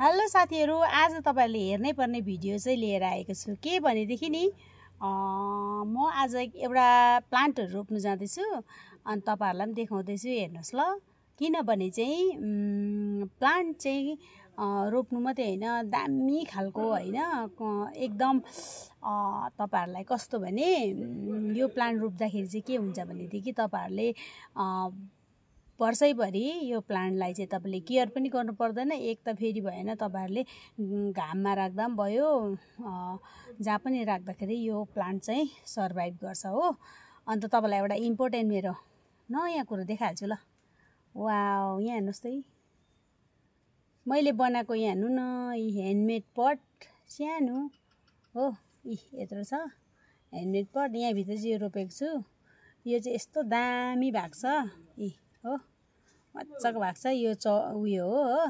Hello साथीहरु, आज तपाईहरुले हेर्नै पर्ने भिडियो चाहिँ लिएर आएको छु। के भनेदेखि नि म आज एउटा प्लान्टहरु रोप्न जाँदै छु अनि तपाईहरुलाई पनि देखाउँदै छु। हेर्नुस् ल, किनभने चाहिँ प्लान्ट चाहिँ रोप्नु मात्रै हैन, दामी खालको हैन, एकदम तपाईहरुलाई कस्तो भने यो प्लान्ट रोप्दाखेरि चाहिँ के हुन्छ भनेदेखि तपाईहरुले वर्षैभरि यो प्लान्टलाई चाहिँ तपाईले केयर पनि गर्नु पर्दैन। एक त फेरि भएन, तपाईहरुले घाममा राख्दा पनि भयो, जहाँ पनि राख्दाखेरि यो प्लान्ट चाहिँ सर्भाइभ गर्छ हो। अन्त तपाईलाई एउटा इम्पोर्टेन्ट मेरो नयाँ कुरा देखाइहाल्छु ल। वाउ, यहाँ हेर्नुस् त, मैले बनाएको यहाँ हेर्नु न, यी ह्यान्डमेड पट सानो हो, यत्रो छ ह्यान्डमेड पट। यहाँ भित्र चाहिँ यो रोपेको छु। यो चाहिँ यस्तो दामी भएको छ हो, मजाको भएको छ। यो उयो हो,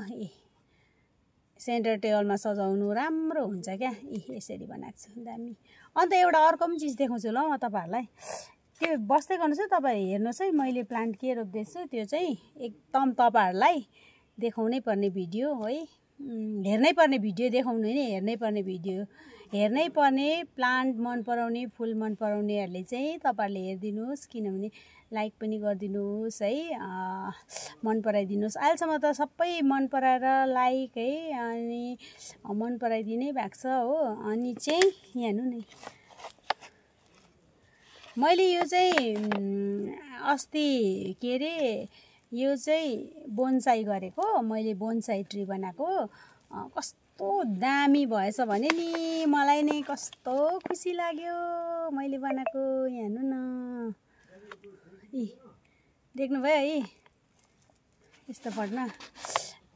सेन्टर टेबलमा सजाउनु राम्रो हुन्छ क्या। यसरी बनाएको छु, दामी। अन्त एउटा अर्को पनि चिज देखाउँछु ल म तपाईहरुलाई। त्यो बस्दै गर्नुहोस् है, तपाईहरु हेर्नुहोस् है, मैले प्लान्ट के रोप्दैछु त्यो चाहिँ एकदम तपाईहरुलाई देखाउनै पर्ने भिडियो है। हेर्नै पर्ने भिडियो, देखाउनु हैन, हेर्नै पर्ने भिडियो। हेर्नै पर्ने, प्लान्ट मन पराउने, फुल मन पराउनेहरुले चाहिँ तपाईहरुले हेरिदिनुस्, किनभने लाइक पनि गरिदिनुस् है, मन पराइदिनुस्। अहिलेसम्म त सबै मन पराएर लाइक है अनि मन पराइदिनै भएको छ हो। अनि चाहिँ यहाँ हेर्नु नि, मैले यो चाहिँ अस्ति के अरे, यो चाहिँ बोनसाई गरेको, मैले बोनसाई ट्री बनाएको। कस्तो दामी भएछ भने नि, मलाई नै कस्तो खुसी लाग्यो मैले बनाएको। यहाँ हेर्नु न, देख्नुभयो है, यस्तो पटमा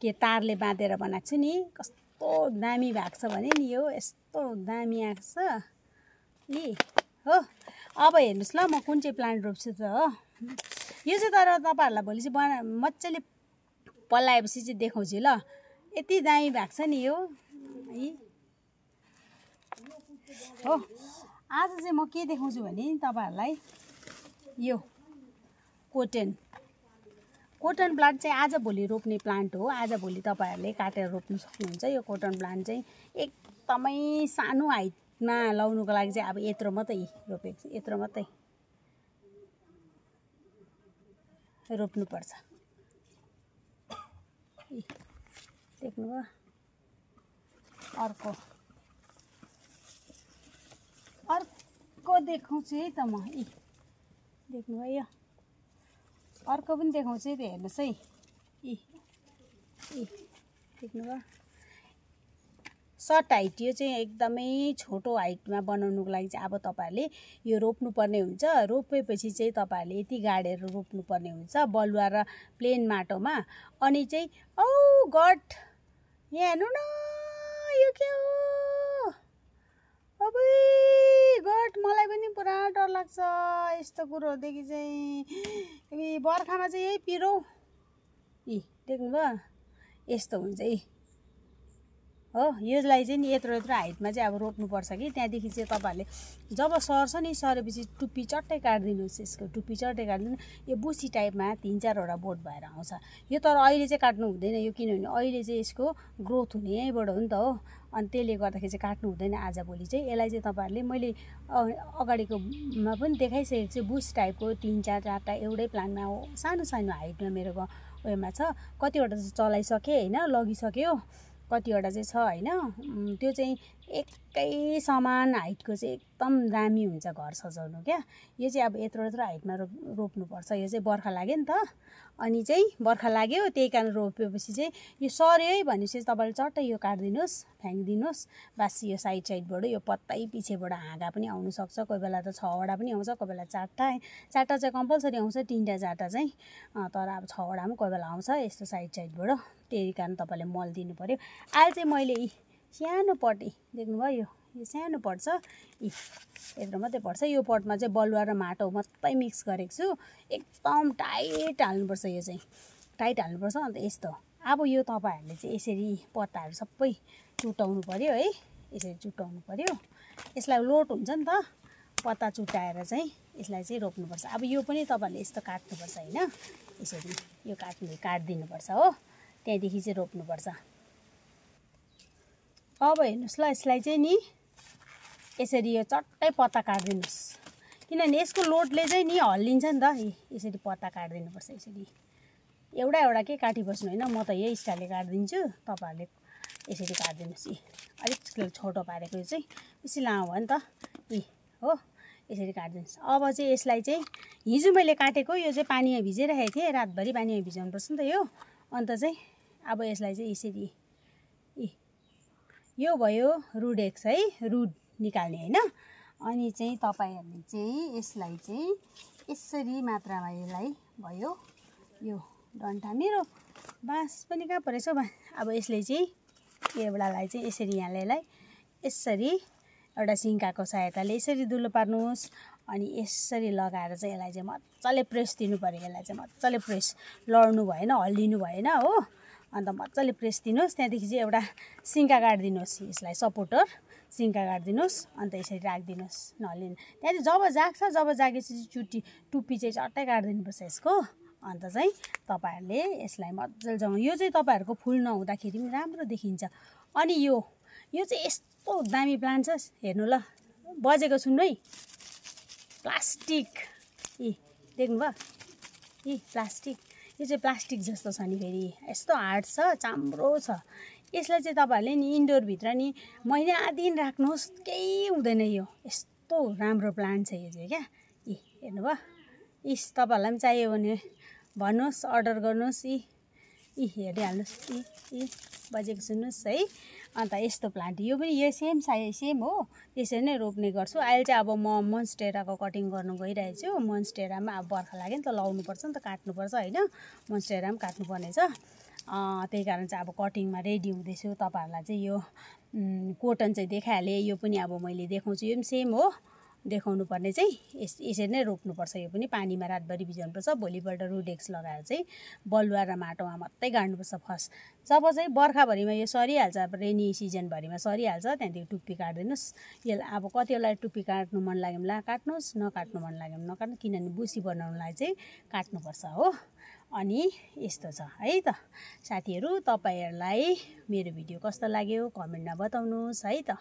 के तारले बाँधेर बनाएको छु नि। कस्तो दामी भएको छ भने नि, यो यस्तो दामी आएको छ हो। अब हेर्नुस् ल, म कुन चाहिँ प्लान्ट रोप्छु त हो। यो चाहिँ तर तपाईहरुलाई भोलि चाहिँ मजाले पलाएपछि चाहिँ देखाउँछु ल। यति दामी भएको छ नि यो हो। आज चाहिँ म के देखाउँछु भने तपाईहरुलाई, यो कोटन प्लान्ट चाहिँ आज भोलि रोप्ने प्लान्ट हो। आज भोलि तपाईहरुले काटेर रोप्न सक्नुहुन्छ। यो कोटन प्लान्ट चाहिँ एकदमै सानो हाइटमा लाउनुको लागि चाहिँ अब यत्रो मात्रै रोपेको छु, यत्रो मात्रै रोप्नुपर्छ। देख्नुभयो, अर्को देखाउँछु है त म। देख्नुभयो, यो अर्को पनि देखाउँछु है त, हेर्नुहोस् है। देख्नुभयो, सर्ट हाइट। यो चाहिँ एकदमै छोटो हाइटमा बनाउनुको लागि चाहिँ अब तपाईहरुले यो रोप्नुपर्ने हुन्छ। रोपेपछि चाहिँ तपाईहरुले यति गाडेर रोप्नुपर्ने हुन्छ, बलुवा र प्लेन माटोमा। अनि चाहिँ औ गड, यहाँ हेर्नु न, यो के हो अबै गड, मलाई पनि पुरा डर लाग्छ यस्तो कुरोदेखि चाहिँ। बर्खामा चाहिँ यही पिरो देख्नुभयो, यस्तो हुन्छ हो। यसलाई चाहिँ नि यत्रो हाइटमा चाहिँ अब रोप्नुपर्छ कि। त्यहाँदेखि चाहिँ तपाईहरुले जब सर्छ नि, सरेपछि टुप्पी चट्टै काट्दिनुस्। यसको टुप्पी चट्टै काट्दिनु। यो बुसी टाइपमा 3-4वटा बोट भएर आउँछ यो। तर अहिले चाहिँ काट्नु हुँदैन यो, किनभने अहिले चाहिँ यसको ग्रोथ हुने यहीँबाट हो नि त हो। अनि त्यसले गर्दाखेरि चाहिँ काट्नु हुँदैन आज भोलि चाहिँ। यसलाई चाहिँ तपाईहरुले, मैले अगाडिकोमा पनि देखाइसकेको छु, बुस टाइपको 3-4टा एउटै प्लान्टमा सानो सानो हाइटमा मेरो उयोमा छ। कतिवटा चाहिँ चलाइसके हैन, लगिसक्यो, कतिवटा चाहिँ छ हैन। त्यो चाहिँ एकै समान हाइटको चाहिँ एकदम दामी हुन्छ घर सजाउनु क्या। यो चाहिँ अब यत्रो हाइटमा रोप्नुपर्छ। यो चाहिँ बर्खा लाग्यो नि त, अनि चाहिँ बर्खा लाग्यो त्यही कारण रोपेपछि चाहिँ यो सर्यो है भनेपछि तपाईले चट्टै यो काट्दिनुस्, फ्याँक्दिनुस्। बास यो साइडबाट यो पत्तै पछिबाट हाँगा पनि आउनु सक्छ। कोही बेला त 6वटा पनि आउँछ, कोही बेला 4टा चाहिँ कम्पलसरी आउँछ, 3-4टा चाहिँ। तर अब 6वटा पनि कोही बेला आउँछ यस्तो साइडबाट। त्यही कारण तपाईले मल दिनु पर्यो। अहिले चाहिँ मैले सानो पट, देख्नुभयो, यो सानो पट छ, यत्रो मात्रै पर्छ। यो पटमा चाहिँ बलुवा र माटो मात्रै मिक्स गरेको छु। एकदम टाइट हाल्नुपर्छ, यो चाहिँ टाइट हाल्नुपर्छ। अन्त यस्तो अब यो तपाईहरुले चाहिँ यसरी पत्ताहरु सबै चुटाउनु पर्यो है, यसरी चुटाउनु पर्यो। यसलाई लोड हुन्छ नि त, पत्ता चुटाएर चाहिँ यसलाई चाहिँ रोप्नुपर्छ। अब यो पनि तपाईहरुले यस्तो काट्नुपर्छ हैन, यसरी यो काट्दिनुपर्छ हो। त्यहाँदेखि चाहिँ रोप्नुपर्छ। अब हेर्नुहोस् ल, यसलाई चाहिँ नि यसरी यो चट्टै पत्ता काटिदिनुहोस्, किनभने यसको लोडले चाहिँ नि हल्लिन्छ नि त। यसरी पत्ता काटिदिनुपर्छ, यसरी एउटा एउटा के काटिबस्नु होइन, म त यही स्टाइलले काटिदिन्छु, तपाईँहरूले यसरी काटिदिनुहोस्। अलिक छोटो पारेको यो चाहिँ बेसी लामो भयो नि त हो, यसरी काटिदिनुहोस्। अब चाहिँ यसलाई चाहिँ हिजो मैले काटेको यो चाहिँ पानीमा भिजाइराखेको थिएँ, रातभरि पानीमा भिजाउनुपर्छ नि त यो। अन्त चाहिँ अब यसलाई चाहिँ यसरी यो भयो रुडेक्स है, रुड निकाल्ने होइन। अनि चाहिँ तपाईँहरूले चाहिँ यसलाई चाहिँ यसरी मात्रामा यसलाई भयो, यो डन्ठा मेरो बाँस पनि कहाँ परेछ हौ। अब यसले चाहिँ एउटालाई चाहिँ यसरी यहाँलाई यसरी एउटा सिङ्काको सहायताले यसरी दुलो पार्नुहोस्। अनि यसरी लगाएर चाहिँ यसलाई चाहिँ मजाले प्रेस दिनु पऱ्यो। यसलाई चाहिँ मजाले प्रेस, लड्नु भएन, हल्लिनु भएन हो। अन्त मजाले प्रेस दिनुहोस्। त्यहाँदेखि चाहिँ एउटा सिङ्का काटिदिनुहोस्, यसलाई सपोर्टर सिङ्का काटिदिनुहोस्। अन्त यसरी राखिदिनुहोस् नहल्लिनु। त्यहाँदेखि जब जाग्छ, जब जागेपछि टुप्पी चाहिँ चट्टै काटिदिनुपर्छ यसको। अन्त चाहिँ तपाईँहरूले यसलाई मजाले जमाउनु। यो चाहिँ तपाईँहरूको फुल नहुँदाखेरि पनि राम्रो देखिन्छ। अनि यो चाहिँ यस्तो दामी प्लान्ट छ, हेर्नु ल, बजेको सुन्नु है, प्लास्टिक देख्नुभयो प्लास्टिक। यो चाहिँ प्लास्टिक जस्तो छ नि, फेरि यस्तो हार्ड छ, चाम्रो छ। यसलाई चाहिँ तपाईँहरूले नि इन्डोरभित्र नि महिना दिन राख्नुहोस्, केही हुँदैन। यो यस्तो राम्रो प्लान्ट छ यो चाहिँ क्या। हेर्नुभयो, तपाईँहरूलाई पनि चाहियो भने भन्नुहोस्, अर्डर गर्नुहोस्। हेरिहाल्नुहोस्, बजेको सुन्नुहोस् है। अन्त यस्तो प्लान्ट यो पनि यो सेम हो, त्यसरी नै रोप्ने गर्छु। अहिले चाहिँ अब म मोन्स्टेराको कटिङ गर्नु गइरहेको छु। मोन्स्टेरामा अब बर्खा लाग्यो नि त, लाउनुपर्छ नि त, काट्नुपर्छ होइन, मोन्स्टेरा पनि काट्नुपर्ने छ। त्यही कारण चाहिँ अब कटिङमा रेडी हुँदैछु। तपाईँहरूलाई चाहिँ यो कोटन चाहिँ देखाइहालेँ, यो पनि अब मैले देखाउँछु। यो पनि सेम हो, देखाउनु पर्ने चाहिँ यसरी नै रोप्नुपर्छ। यो पनि पानीमा रातभरि भिजाउनुपर्छ, भोलिपल्ट रुडेक्स लगाएर चाहिँ बलुवा र माटोमा मात्रै गाड्नुपर्छ फर्स्ट। जब चाहिँ बर्खाभरिमा यो सरिहाल्छ, अब रेनी सिजनभरिमा सरिहाल्छ, त्यहाँदेखि टुप्पी काटिदिनुहोस्। यसलाई अब कतिवटालाई टुप्पी काट्नु मन लाग्यो भने काट्नुहोस्, नकाट्नु मन लाग्यो भने नकाट्नु, किनभने बुसी बनाउनलाई चाहिँ काट्नुपर्छ हो। अनि यस्तो छ है त साथीहरू। तपाईँहरूलाई मेरो भिडियो कस्तो लाग्यो कमेन्टमा बताउनुहोस् है त।